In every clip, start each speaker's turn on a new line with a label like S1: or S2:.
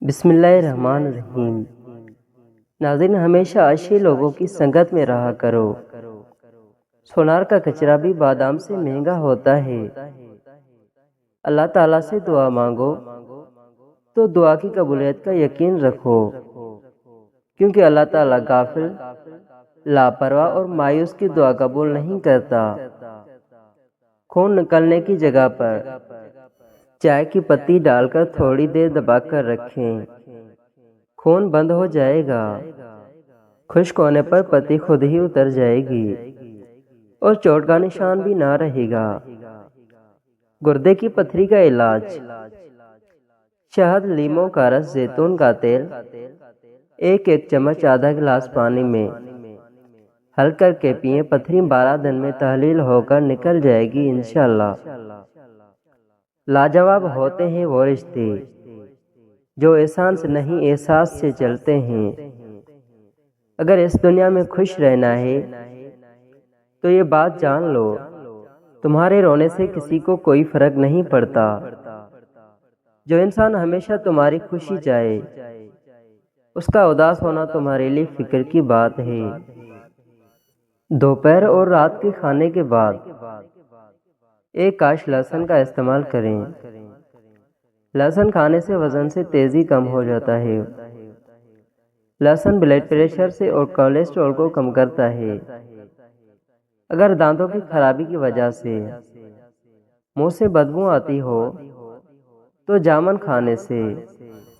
S1: बिस्मिल्लाहिर्रहमानिर्रहीम। नाज़रीन, हमेशा अच्छे लोगों की संगत में रहा करो। सोनार का कचरा भी बादाम से महंगा होता है। अल्लाह ताला से दुआ मांगो तो दुआ की कबूलियत का यकीन रखो, क्योंकि अल्लाह ताला गाफिल, लापरवाह और मायूस की दुआ कबूल नहीं करता। खून निकलने की जगह पर चाय की पत्ती डालकर थोड़ी देर दबाकर रखें, खून बंद हो जाएगा। खुश्क होने पर पत्ती खुद ही उतर जाएगी और चोट का निशान भी ना रहेगा। गुर्दे की पथरी का इलाज: शहद, लीमों का रस, जैतून का तेल, एक एक चम्मच आधा गिलास पानी में हल करके पिए। पथरी 12 दिन में तहलील होकर निकल जाएगी इंशाअल्लाह। लाजवाब होते हैं वो रिश्ते जो एहसान से नहीं एहसास से चलते हैं। अगर इस दुनिया में खुश रहना है तो ये बात जान लो, तुम्हारे रोने से किसी को कोई फर्क नहीं पड़ता। जो इंसान हमेशा तुम्हारी खुशी चाहे, उसका उदास होना तुम्हारे लिए फिक्र की बात है। दोपहर और रात के खाने के बाद एक काश लहसुन का इस्तेमाल करें। लहसुन खाने से वजन से तेजी कम हो जाता है। लहसुन ब्लड प्रेशर से और कोलेस्ट्रॉल को कम करता है। अगर दांतों की खराबी की वजह से मुंह से बदबू आती हो तो जामुन खाने से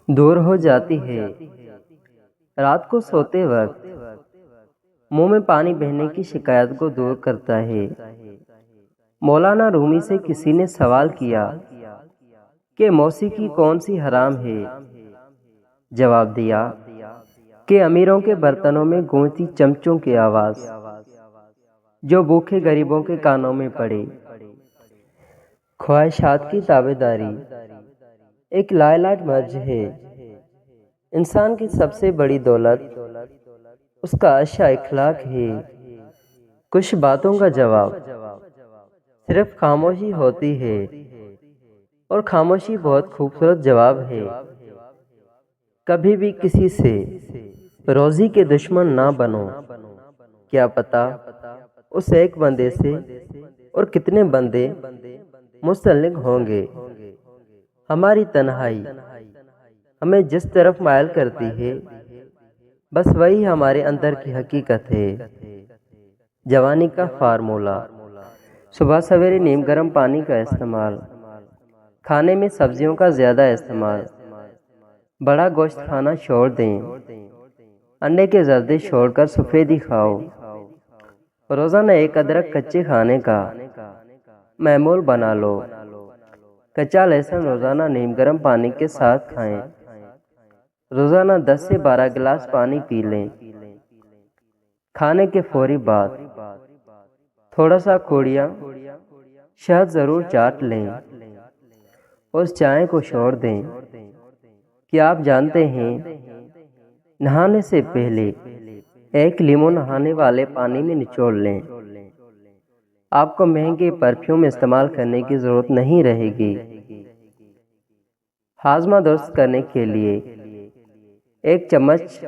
S1: दूर हो जाती है। रात को सोते वक्त मुंह में पानी बहने की शिकायत को दूर करता है। मौलाना रूमी से किसी ने सवाल किया कि मौसीकी कौन सी हराम है। जवाब दिया कि अमीरों के बर्तनों में गूंजती चमचों की आवाज जो भूखे गरीबों के कानों में पड़े। ख्वाहिशात की ताबेदारी एक लाइलाज मर्ज है। इंसान की सबसे बड़ी दौलत उसका अच्छा इखलाक है। कुछ बातों का जवाब सिर्फ खामोशी होती है, और खामोशी बहुत खूबसूरत जवाब है। कभी भी किसी से रोजी के दुश्मन ना बनो। क्या पता उस एक बंदे से और कितने बंदे मुस्तल्लिक होंगे। हमारी तन्हाई हमें जिस तरफ मायल करती है, बस वही हमारे अंदर की हकीकत है। जवानी का फार्मूला: सुबह सवेरे नीम गर्म पानी का इस्तेमाल, खाने में सब्जियों का ज़्यादा इस्तेमाल, बड़ा गोश्त खाना छोड़ दें, अंडे के जर्दे छोड़कर सफ़ेदी खाओ। रोज़ाना एक अदरक कच्चे खाने का मामूल बना लो। कच्चा लहसुन रोज़ाना नीम गर्म पानी के साथ खाएं। रोज़ाना 10 से 12 गिलास पानी पी लें। खाने के फौरी बाद थोड़ा सा खोड़िया शहद ज़रूर चाट लें। उस चाय को छोड़ दें। कि आप जानते हैं, नहाने से पहले एक लीमू नहाने वाले पानी में निचोड़ लें। आपको महंगे परफ्यूम इस्तेमाल करने की ज़रूरत नहीं रहेगी। हाजमा दुरुस्त करने के लिए 1 चम्मच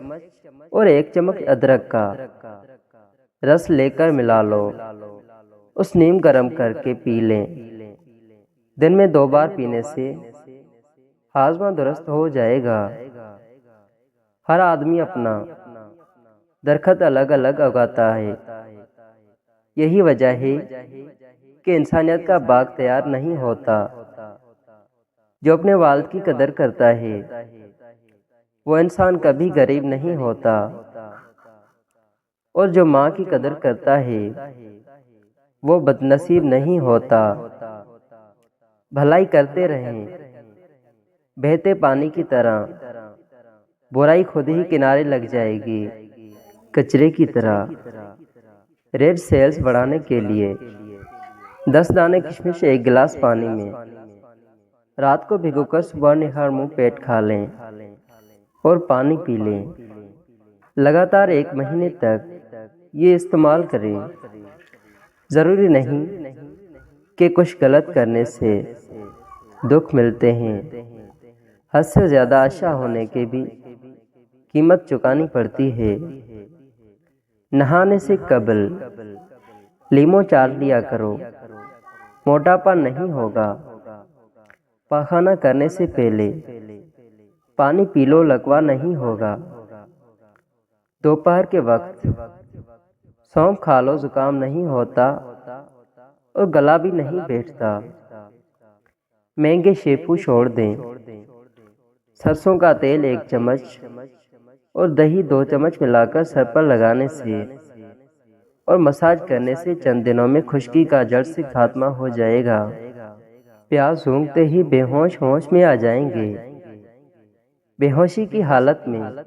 S1: और 1 चम्मच अदरक का रस लेकर मिला लो। उस नीम गर्म करके पी लें। दिन में 2 बार पीने से हाजमा दुरुस्त हो जाएगा। हर आदमी अपना दरख्त अलग अलग उगाता है। यही वजह है कि इंसानियत का बाग तैयार नहीं होता। जो अपने वालिद की कदर करता है वो इंसान कभी गरीब नहीं होता, और जो माँ की कदर करता है वो बदनसीब नहीं होता। भलाई करते रहें बहते पानी की तरह, बुराई खुद ही किनारे लग जाएगी कचरे की तरह। रेड सेल्स बढ़ाने के लिए 10 दाने किशमिश 1 गिलास पानी में रात को भिगोकर सुबह निहार मुंह पेट खा लें और पानी पी लें। लगातार 1 महीने तक ये इस्तेमाल करें। ज़रूरी नहीं कि कुछ गलत करने से दुख मिलते हैं, हद से ज़्यादा आशा होने के भी कीमत चुकानी पड़ती है। नहाने से कबल लीमो चाट लिया करो, मोटापा नहीं होगा। पाखाना करने से पहले पानी पी लो, लकवा नहीं होगा। दोपहर के वक्त सौंफ खा लो, जुकाम नहीं होता और गला भी नहीं बैठता। महंगे शैम्पू छोड़ दें। सरसों का तेल 1 चम्मच और दही 2 चम्मच मिलाकर सर पर लगाने से और मसाज करने से चंद दिनों में खुश्की का जड़ से खात्मा हो जाएगा। प्याज सूंघते ही बेहोश होश में आ जाएंगे। बेहोशी की हालत में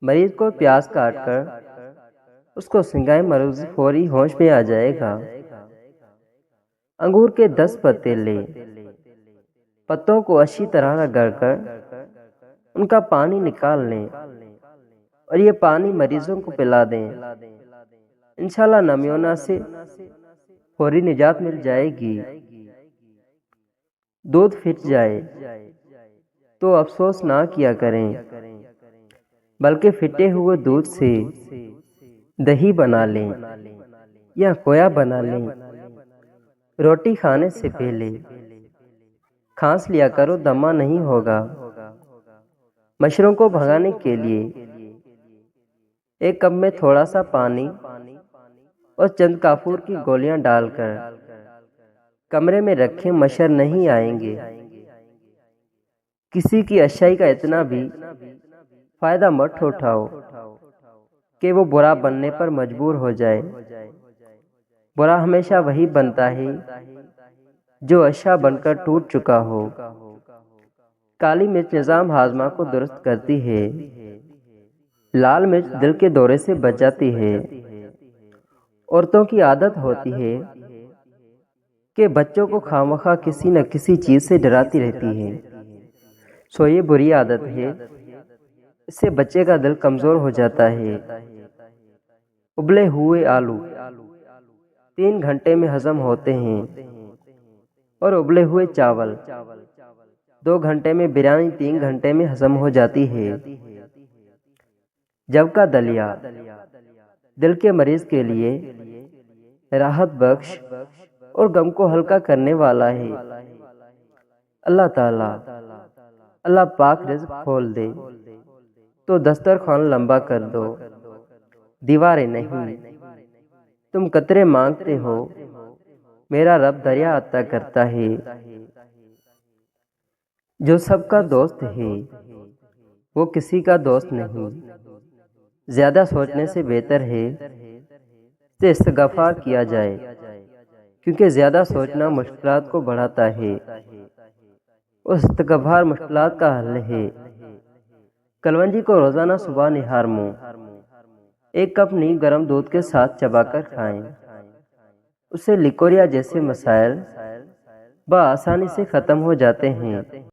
S1: मरीज को प्याज काटकर उसको सिंगाए, मरीज फौरी होश में आ जाएगा। अंगूर के 10 पत्ते लें, पत्तों को अच्छी तरह रगड़कर उनका पानी निकाल लें और ये पानी मरीजों को पिला दें। इंशाल्लाह नमियोना से फौरी निजात मिल जाएगी। दूध फिट जाए तो अफसोस ना किया करें, बल्कि फिटे हुए दूध से दही बना लें या खोया बना लें। रोटी खाने से पहले खांस लिया करो, दमा नहीं होगा। मच्छरों को भगाने के लिए 1 कप में थोड़ा सा पानी और चंद काफूर की गोलियां डालकर कमरे में रखें, मच्छर नहीं आएंगे। किसी की अच्छाई का इतना भी फायदा मत उठाओ कि वो बुरा बनने पर मजबूर हो जाए। बुरा हमेशा वही बनता है जो अच्छा बनकर टूट चुका हो। काली मिर्च निजाम हाजमा को दुरुस्त करती है। लाल मिर्च दिल के दौरे से बचाती है। औरतों की आदत होती है कि बच्चों को खामखा किसी न किसी चीज से डराती रहती है। सो ये बुरी आदत है, इससे बच्चे का दिल कमजोर हो जाता है। उबले हुए आलू 3 घंटे में हजम होते हैं और उबले हुए चावल 2 घंटे में, बिरयानी 3 घंटे में हजम हो जाती है। जव का दलिया दिल के मरीज के लिए राहत बख्श और गम को हल्का करने वाला है। अल्लाह पाक रिज़्क खोल दे तो दस्तरखान लंबा कर दो, दीवारें नहीं। तुम कतरे मांगते हो, मेरा रब दरिया अता करता है। जो सबका दोस्त है वो किसी का दोस्त नहीं। ज्यादा सोचने से बेहतर है कि इस्तिग़फ़ार किया जाए, क्योंकि ज्यादा सोचना मुश्किलात को बढ़ाता है। उस इस्तिग़फ़ार मुश्किलात का हल है। कलवंजी को रोजाना सुबह निहार मुंह 1 कप नीम गर्म दूध के साथ चबाकर खाएं। उससे लिकोरिया जैसे मसाइल बआसानी से खत्म हो जाते हैं।